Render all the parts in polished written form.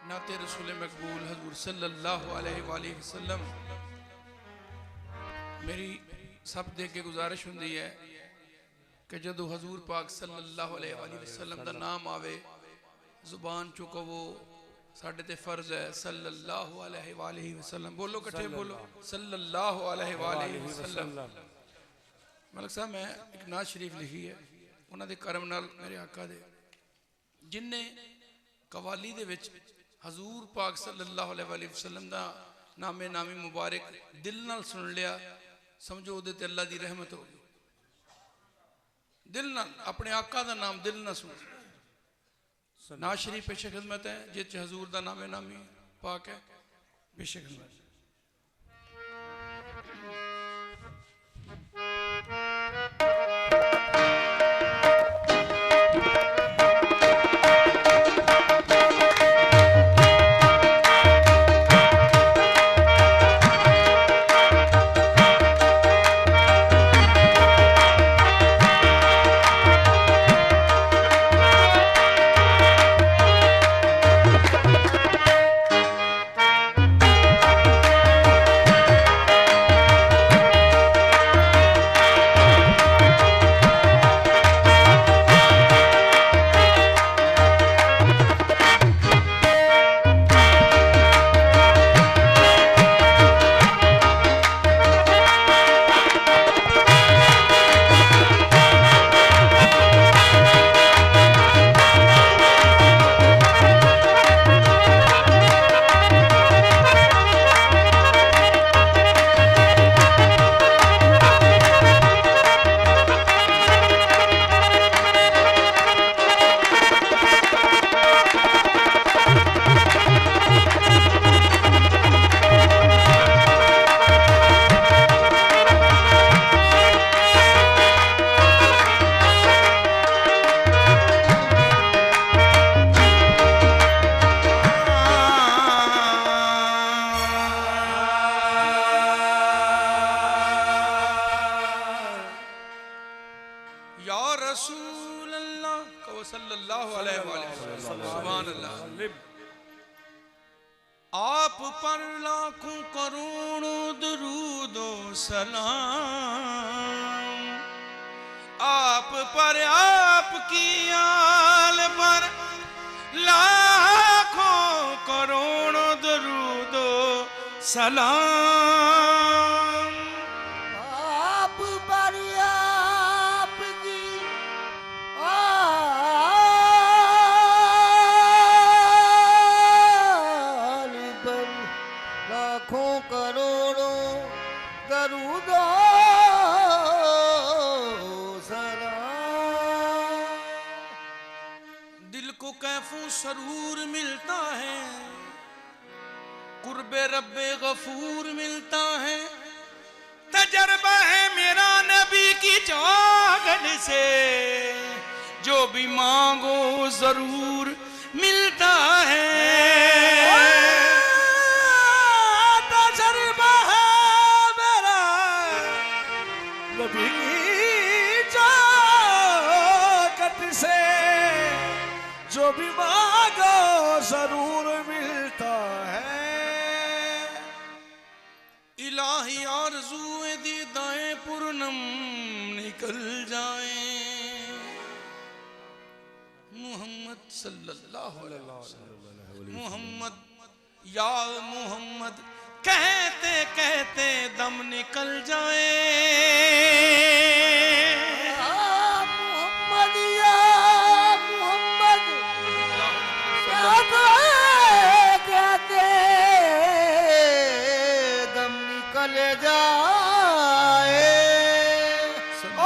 नाते रसूल मकबूल हजूर सल्लल्लाहु अलैहि वसल्लम मेरी सब दे के गुजारिश हुंदी है कि जदों हजूर पाक सल्लल्लाहु अलैहि वसल्लम दा नाम आवे जुबान चुको वो साढ़े ते फर्ज है सल्लल्लाहु अलैहि वसल्लम बोलो कट्ठे बोलो सल्लल्लाहु अलैहि वसल्लम। मलक साहब मैं एक नात शरीफ लिखी है उन्होंने करम नाल मेरे आका दे जिन्ने कवाली दे विच हजूर पाक सल्लल्लाहु अलैहि वसल्लम दा नामे नामी मुबारक दिल नाल सुन लिया समझो उहदे ते अल्लाह दी रहमत हो गई। दिल नाल अपने आका दा नाम दिल ना सुन नात शरीफ पेश खिदमत है जिस हजूर दा नामे नामी पाक है पेश खिदमत। आप पर लाखों करोड़ों दरूदो सलाम आप पर आपकी आल पर लाखों करोड़ों दरूदो सलाम आप पर आपकी आल पर लाखों करोड़ों दरूदो सलाम। दिल को कैफू सरूर मिलता है कुर्बे रब्बे गफूर मिलता है तजर्बा है मेरा नबी की चौखट से जो भी मांगो जरूर मिलता है। तजर्बा है मेरा नबी की चौखट से जो भी मांगो जरूर मिलता है। इलाही आरज़ूए दीदाए पूर्णम निकल जाए मोहम्मद सल्लल्लाहु अलैहि वसल्लम मोहम्मद या मोहम्मद कहते कहते दम निकल जाए। मोहम्मद या मोहम्मद कहते दम निकल जाए। ओ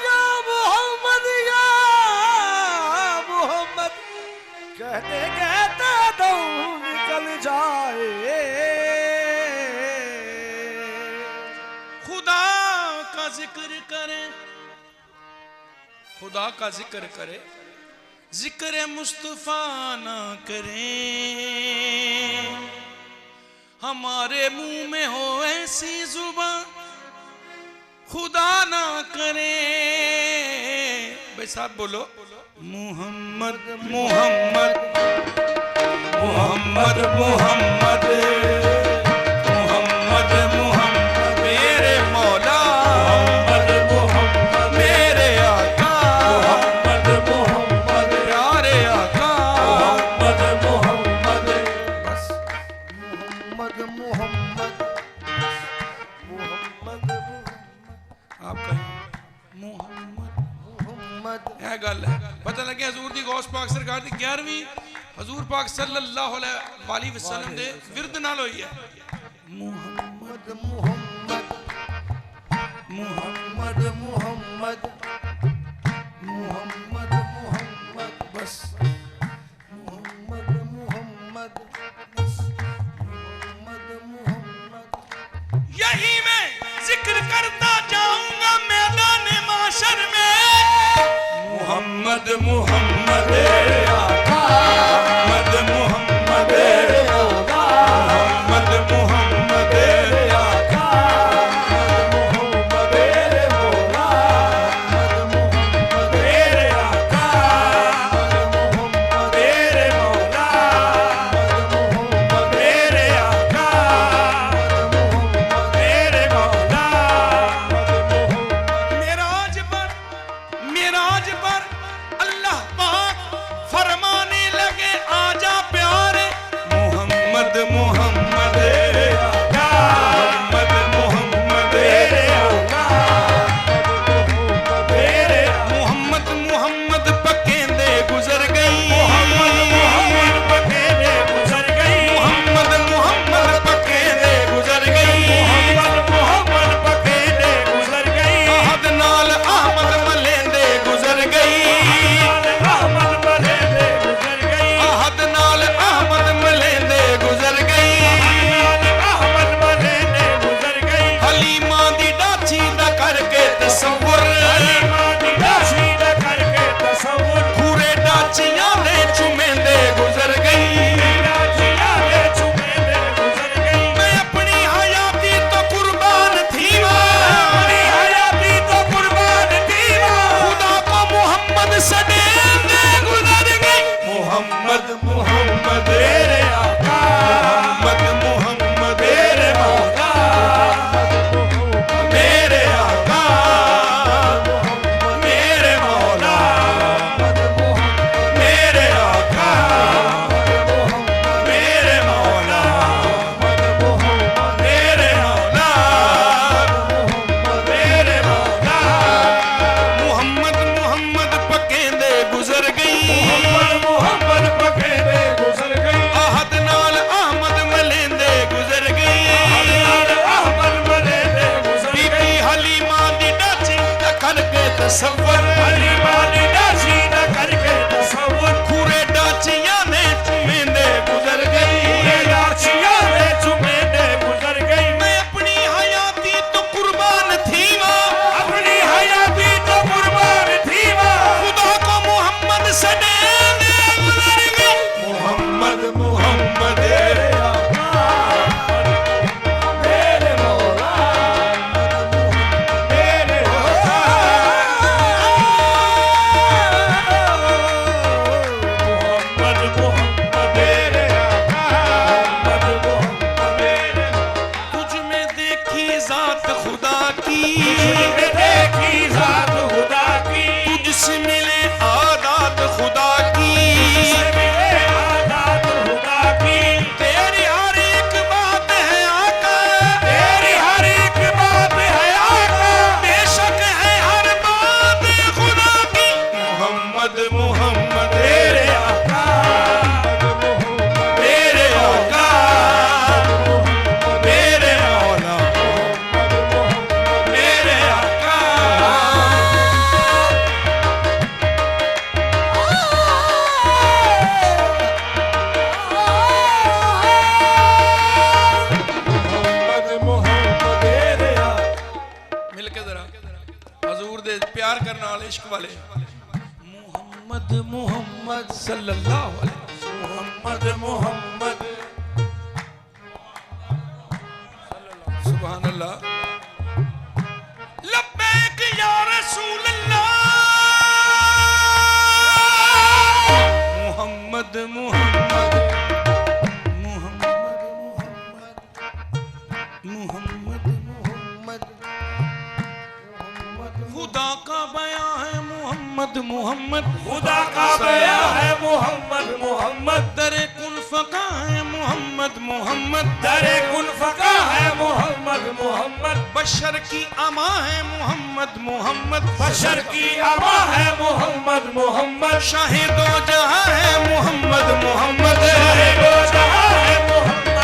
या मोहम्मद कहते कहते दम निकल जाए। खुदा का जिक्र करे खुदा का जिक्र करे जिक्र मुस्तफा ना करे हमारे मुंह में हो ऐसी जुबान खुदा ना करे। भाई साहब बोलो मोहम्मद मोहम्मद मोहम्मद मोहम्मद मोहम्मद मोहम्मद मोहम्मद मेरे मौला मोहम्मद मोहम्मद मेरे आका मोहम्मद मोहम्मद प्यारे आका मोहम्मद मोहम्मद बस मोहम्मद मोहम्मद मोहम्मद आप कहें मोहम्मद मोहम्मद यह गल है पता लगे हजूर दी गौस पाक सरकार दी 11वीं हजूर पाक सल्लल्लाहु अलैहि वसल्लम दे विरद नाल होई है मोहम्मद मोहम्मद मोहम्मद मोहम्मद मोहम्मद मोहम्मद बस मोहम्मद मोहम्मद बस मोहम्मद मोहम्मद यही मैं जिक्र करता जाऊंगा मैदान माशर में मोहम्मद मोहम्मद आका मोहम्मद मोहम्मद आका मोहम्मद मोहम्मद आका मोहम्मद मेरे मौला मोहम्मद मेरे आका मोहम्मद मेरे मौला मोहम्मद मेरे आका मोहम्मद मेरे मौला मेराज पर अल्लाह पाक फरमाने लगे आजा प्यारे मोहम्मद मोहम्मद आका मोहम्मद मोहम्मद आका मेरे मोहम्मद मोहम्मद पकेंदे गुजर गई मोहम्मद मोहम्मद पकेंदे गुजर गई मोहम्मद मोहम्मद पकेंदे गुजर गई मोहम्मद मोहम्मद पकेंदे गुजर गई अहद नाल अहमद मलेंदे गुजर गई अहमद मलेंदे गुजर गई अहद नाल अहमद मलेंदे गुजर गई अहमद मलेंदे गुजर गई हलीमा दी डाची दा करके तसव्वुर हलीमा दी डाची दा करके तसव्वुर पूरे डाचियां दे चुमेंदे गुजर गई डाचियां दे चुमेंदे गुजर गई मैं अपनी हयाती तो कुर्बान थी अपनी हयाती तो कुर्बान थी खुदा को मोहम्मद से देने गुजर गई मोहम्मद मोहम्मद मेरे आका मोहम्मद मोहम्मद मेरे मौला मेरे आका मेरे मौला मेरे आका मेरे मौला मेरे मौला मेरे मौला मोहम्मद मोहम्मद पकेंदे गुजर गई मोहम्मद मोहम्मद पकेंदे गुजर गई अहद नाल अहमद मलेंदे गुजर गई अहद नाल अहमद मलेंदे गुजर गई बीबी हलीमा दी डाची दा करके तसव्वुर हलीमा दी डाची दा करके तसव्वुर पूरे डाचियां ने चुमेंदे गुजर गई पूरे डाचियां ने चुमेंदे गुजर गई मैं अपनी हयाती तो कुर्बान थी अपनी हयाती तो कुर्बान थी खुदा को मोहम्मद से देने गुजर गई मोहम्मद मोहम्मद आका मेरे मौला मेरे आका मोहम्मद मोहम्मद मेरे आका मोहम्मद मोहम्मद मेरे तुझ में देखी जात खुदा की तुझ में देखी जात खुदा की तुझसे मिले आदात खुदा की तुझसे मिले आदात खुदा की तेरी हर एक बात है आका तेरी हर एक बात है आका बेशक है हर बात खुदा की मोहम्मद मोहम्मद मेरे आका मेरे आका मेरे मौला मेरे आका मोहम्मद मोहम्मद मेरे मिल के जरा हजूर दे प्यार करने वाले इश्क वाले मोहम्मद मोहम्मद सल्लल्लाहु अलैहि मोहम्मद मोहम्मद सुभान अल्लाह लब्बैक या रसूल अल्लाह मोहम्मद मोहम्मद मोहम्मद, खुदा का बया है मोहम्मद मोहम्मद, दरे कुल फका है मोहम्मद मोहम्मद, दरे कुल फका है मोहम्मद मोहम्मद, बशर की अमा है मोहम्मद मोहम्मद, बशर की अमा है मोहम्मद मोहम्मद, शाहिदो जहां है मोहम्मद मोहम्मद, शाहिदो जहां है मोहम्मद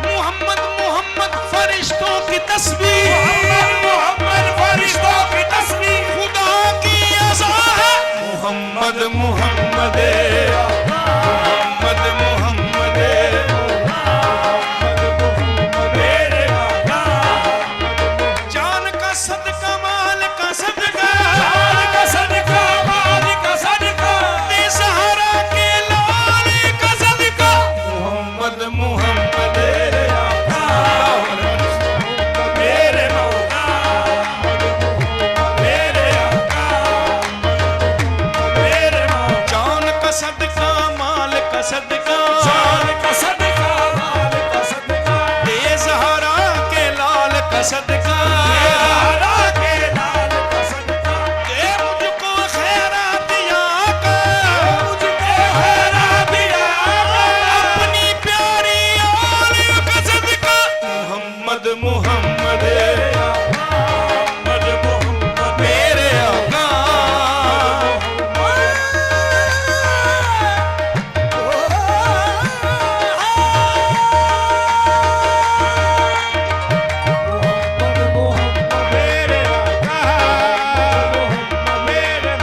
मोहम्मद मोहम्मद फरिश्तों की तस्बीह, मोहम्मद मोहम्मद फरिश्तों की तस्बीह, खुदा की अज़ा है मोहम्मद मोहम्मद, मोहम्मद मोहम्मद, मेरे आका, जान का सदका माल का सदका, जान का सदका माल का सदका, दे सहारा के लाल का सदका मोहम्मद मोहम्मद, मेरे मौला, मेरे आका, मेरे मौला, जान का सदका माल का सदका, जान का सदका माल का सदका, दे सहारा के लाल का सदका, सहारा के लाल का सदका, दे मुझको खैरात या का, मुझे खैरात दिया अपनी प्यारी आल का सदका मोहम्मद मोहम्मद, मोहम्मद मोहम्मद, मेरे आका मोहम्मद मोहम्मद, मेरे आका, मेरे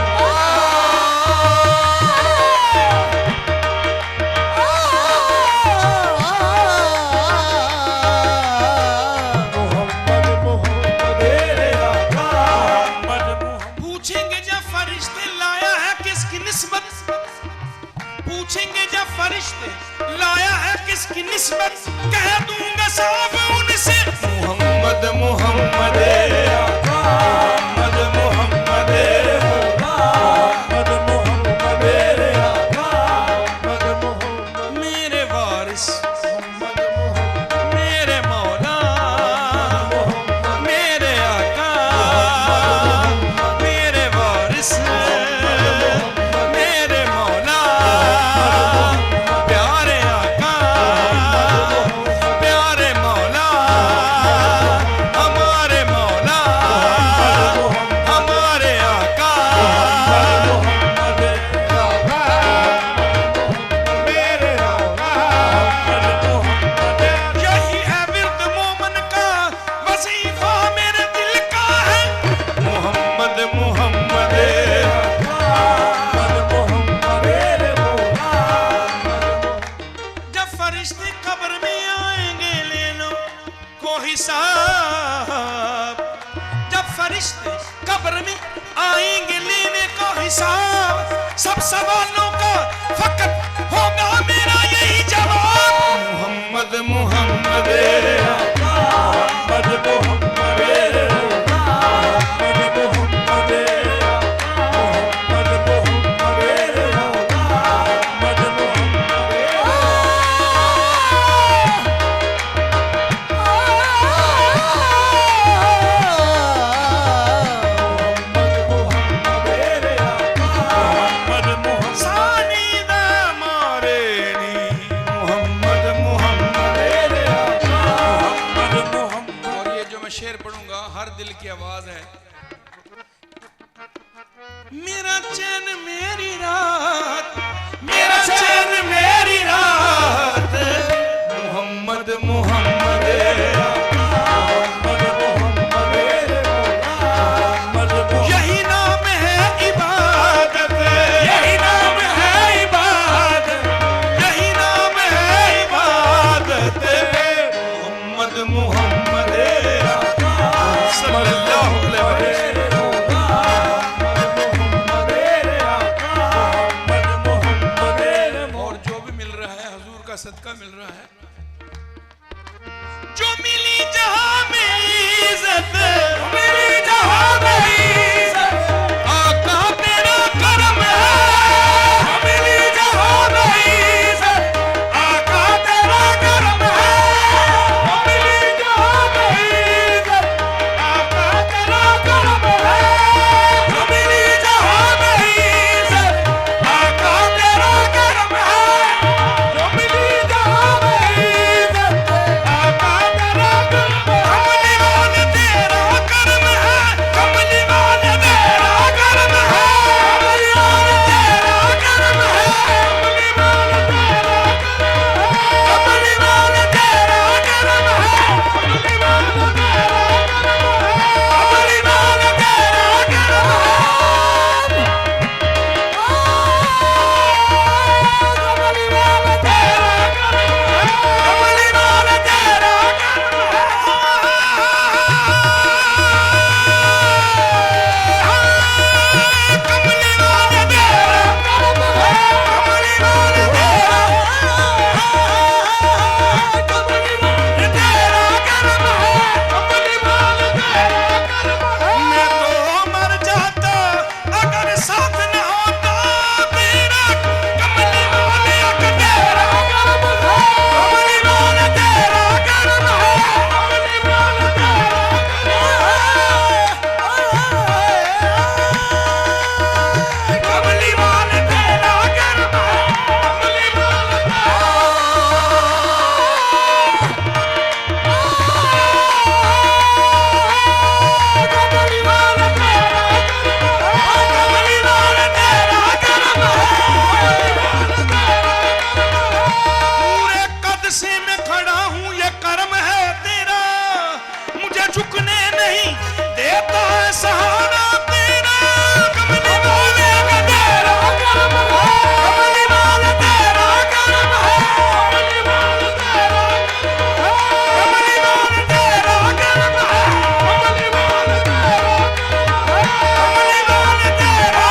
मोहम्मद मोहम्मद, मेरे आका, मोहम्मद मोहम्मद, पूछेंगे जब फरिश्ते लाया है किसकी निस्बत, पूछेंगे जब फरिश्ते लाया है किसकी निस्बत, कह दूंगा साफ उनसे मोहम्मद मोहम्मद, मोहम्मद मोहम्मद, मोहम्मद मोहम्मद, मेरे आका, मोहम्मद मोहम्मद, मेरे वारिस मोहम्मद मोहम्मद, मेरे मौला मेरे आका, मेरे वारिस मेरे मौला प्यारे आका, प्यारे मौला हमारे मौला हमारे आका, यही है विर्द मोमन का वजीफा मेरे दिल का है मोहम्मद मोहम्मद, जब फरिश्ते कब्र में आएंगे ले लो को हिसाब, जब फरिश्ते कब्र में आएंगे लेने को हिसाब, सब सवालों का फकत होगा मेरा यही जवाब मोहम्मद मोहम्मद, सानी दा मारे नी मोहम्मद मोहम्मद, और ये जो मैं शेर पढ़ूंगा हर दिल की आवाज है, मेरा चैन मेरी रात, मेरा चैन मेरी रात मोहम्मद मोहम्मद, यही नाम है इबादत, यही नाम है इबादत, यही नाम है इबादत मोहम्मद मोहम्मद सल्लल्लाहु अलैहि वसल्लम, और जो भी मिल रहा है हुजूर का सदका मिल रहा है, जो मिली जहां में इज्जत, मेरी जहां में इज्जत, आका तेरा करम है मेरी जहां में इज्जत, आका तेरा करम है, मेरी जहां में इज्जत, आका तेरा करम है, मेरी जहां में इज्जत, से मैं खड़ा हूँ ये कर्म है तेरा, मुझे झुकने नहीं देता है सहारा तेरा। कमली वाले का तेरा कर्म है, कमली वाले तेरा कर्म है, कमली वाले तेरा कर्म है, कमली वाले तेरा कर्म है, कमली वाले तेरा कर्म है, कमली वाले तेरा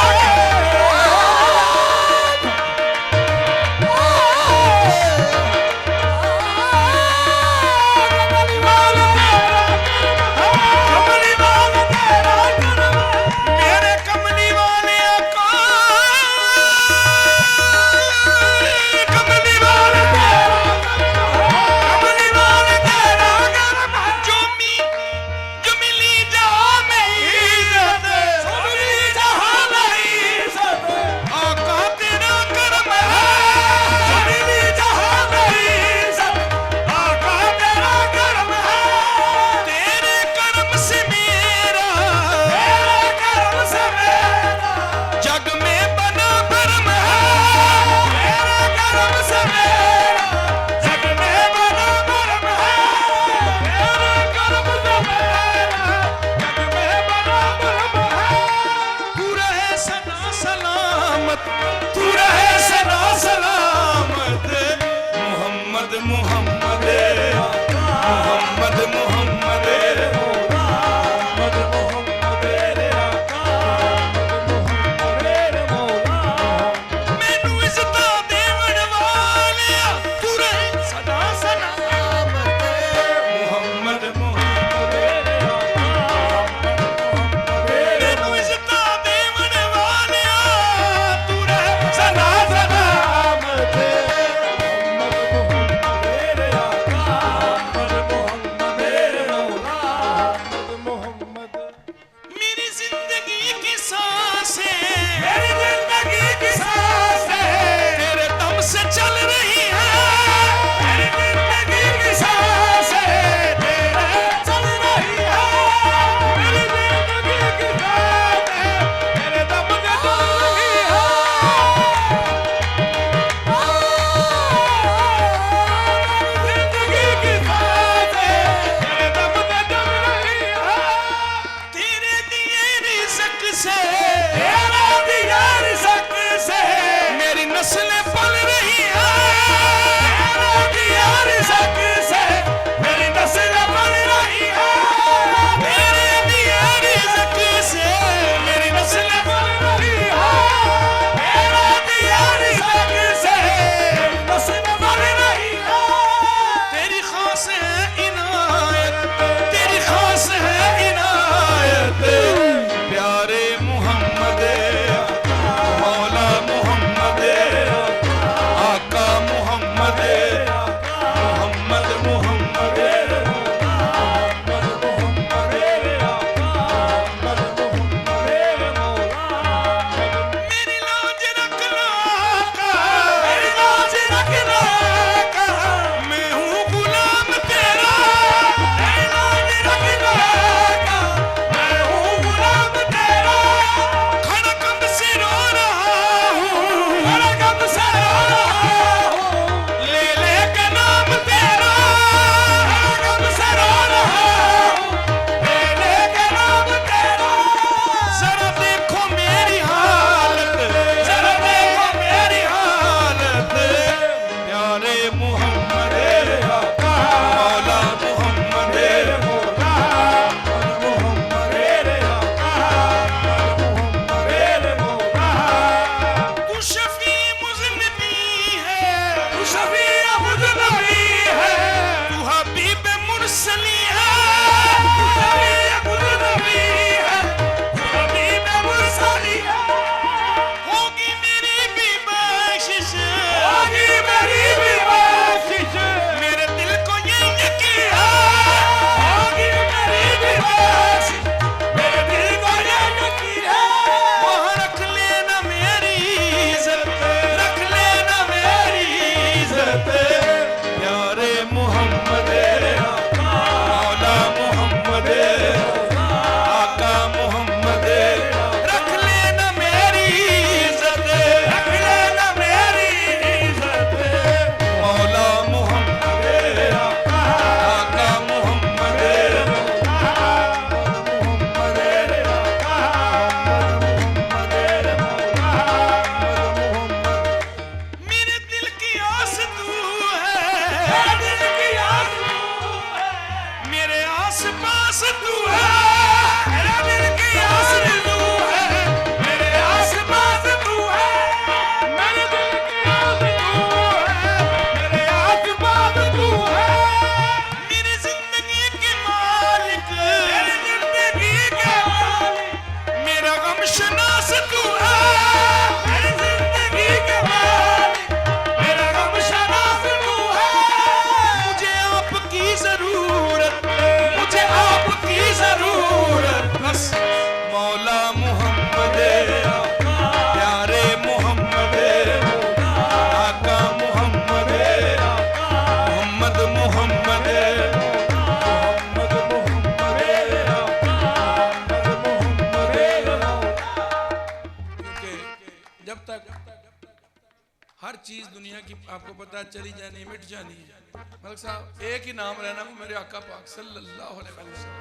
चली जानी मिट जानी है। मलिक साहब एक ही नाम रहना, वो मेरे आका पाक सल्लल्लाहु अलैहि वसल्लम।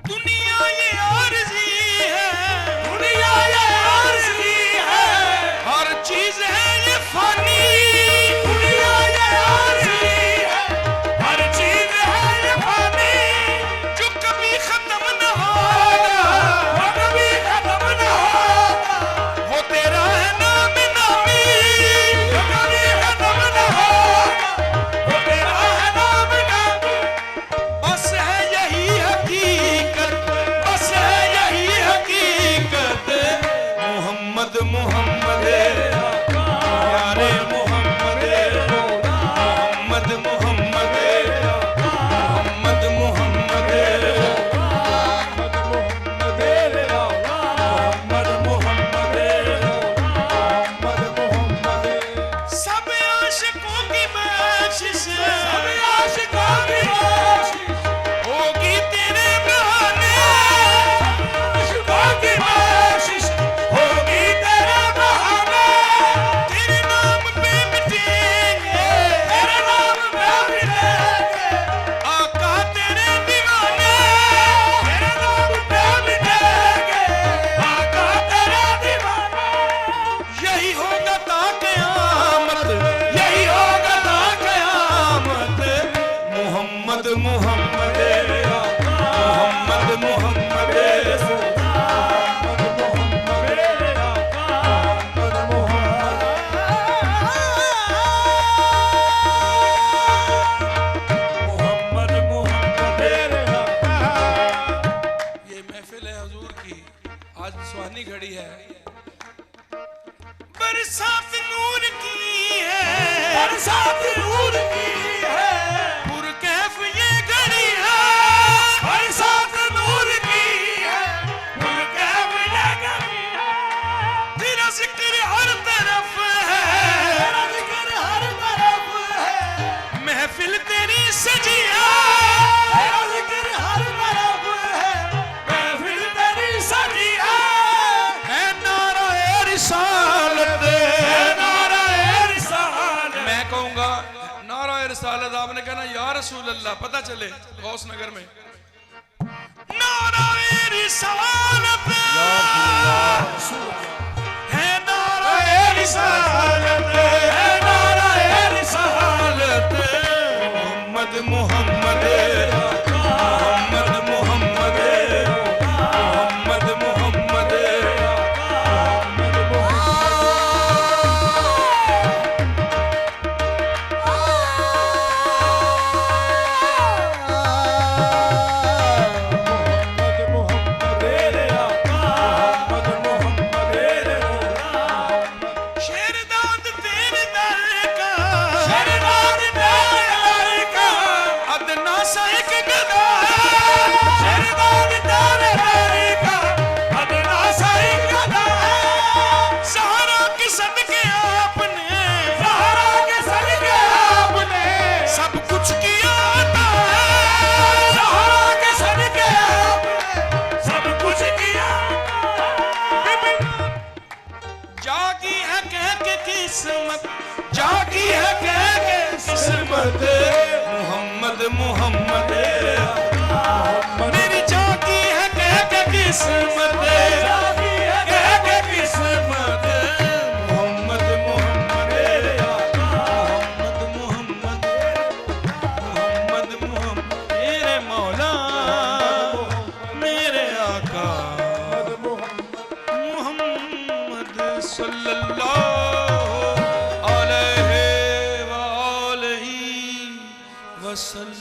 दुनिया ये आरज़ी है, दुनिया ये आरज़ी है, हर चीज है ये फानी। दुनिया ये आरज़ी है, हर चीज है ये फानी। जो कभी खत्म न होगा, वो कभी खत्म न होगा, वो तेरा है नाम नामी। वो कभी खत्म न होगा, वो तेरा है नाम नामी। बस है यही हकीकत, बस है यही हकीकत। मोहम्मद मोहम्मद यारे मोहम्मद, मोहम्मद मोहम्मद, मोहम्मद मोहम्मद, सब आशिकों की बख्शिश, सब आशिकों की बख्शिश होगी तेरे बहाने। आशिकों की बख्शिश होगी तेरे बहाने। तेरे नाम पे मिटेंगे, तेरे नाम पे मिटेंगे, आका तेरे दीवाने। तेरे नाम पे मिटेंगे, आका तेरे दीवाने। यही होगा ता क़यामत, यही होगा ता क़यामत। मोहम्मद मोहम्मद, मोहम्मद मोहम्मद, मोहम्मद मोहम्मद। ये महफिल है हुजूर की, आज सुहानी घड़ी है। बरसात नूर की है, बरसात नूर की है, पुरकैफ ये घड़ी है। बरसात नूर की है, पुरकैफ ये घड़ी है। तेरा जिक्र हर तरफ है, तेरा जिक्र हर तरफ है, महफिल तेरी सजी है। तेरा जिक्र हर तरफ है, महफिल तेरी सजी है। है नारा-ए रिसालत, नारा-ए रिसालत। मैं कहूंगा नारा-ए रिसालत, आपने कहना या रसूल अल्लाह, पता चले गौस नगर में नारा-ए रिसालत है, नारा-ए रिसालत है, नारा-ए रिसालत। मोहम्मद मोहम्मद, मोहम्मद मोहम्मद, मोहम्मद मोहम्मद, तेरे आका, मोहम्मद मोहम्मद तेरे शेरदाद तेरे दर का, शहनाज तेरे दर का, अदना सा एक गदा है। शहनाज तेरे दर का, अदना सा एक गदा है। सहारा के सदके आपने, सहारा के सदके आपने सब कुछ किया था। सहारा के सदके आपने सब कुछ किया। जागी है कह के किस्मत, जागी है कह के किस्मत। मोहम्मद मोहम्मद, मेरी जागी है कह के किस्मत, जागी है कह के किस्मत। मोहम्मद मोहम्मद, मोहम्मद मोहम्मद, मोहम्मद मोहम्मद, मेरे मौला मेरे आका मोहम्मद सल्लल्लाहु अलैहि वसल्लम।